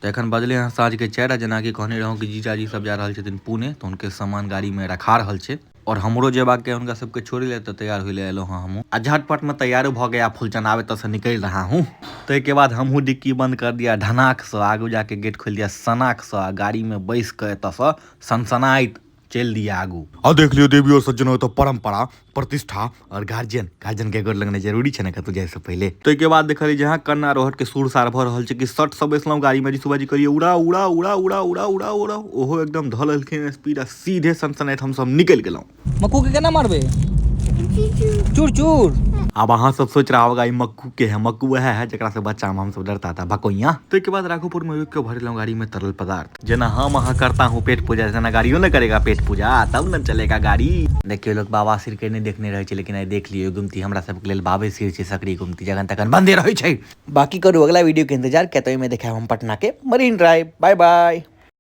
तो एखन बजले हैं साँझ के 4 जना कि कहने रहूँ कि जीजाजी सब जा रहल छथिन पुणे, तो उनके सामान गाड़ी में रखा रहल छे और हमरो जेबाक के उनका सबके छोड़े ले तो तैयार होइले एलो हाँ हमहू आ झटपट में तैयार भ गया फुलचंद आवे तो से निकल रहा हूँ। तो के बाद हमहू डिक्की बंद कर दिया ढनाक से, आगू जाके गेट खोल दिया सनाक से, गाड़ी में बैस के एत से सनसनाइत चल दिया आगू। और देख लियो देवी और सज्जनों, तो परंपरा प्रतिष्ठा और गार्जियन के गोर लगना जरूरी है ना कतौ जाए से पहले। तो के बाद देखली जहां कन्ना रोहट के सुर सार भ रहल छै कि सट सब बैसलौं गाड़ी में, सुबाजी करिए उड़ा उड़ा उड़ा उड़ा उड़ा उड़ा उड़ा, ओहो एकदम धललखिन स्पीड आ सीधे सनसनाइत हम सब निकल गेलौं। मक्कू के केना मारबे? चूर चूर। अब अहाँ सब सोच रहा होगा ये मक्कू के है, मक्कू वह है जरा से बच्चा में हम सब डरता था भकोइया। तो के बाद राघोपुर में रुक के भरलौं गाड़ी में तरल पदार्थ, जना हम अहाँ करता हूँ पेट पूजा, जना गाड़ियों न करेगा पेट पूजा, तब न चलेगा गाड़ी। देखियो लोग बाबा सिर के नहीं देखने रहे, लेकिन आई देख लियो गुमती हमरा सब के लेल बाबे सिर छै, सकरी गुमती जगन तकन बंदे रहे छै। बाकी करू अगला वीडियो के इंतजार, कहते में देखा हम पटना के मरीन ड्राइव। Bye bye.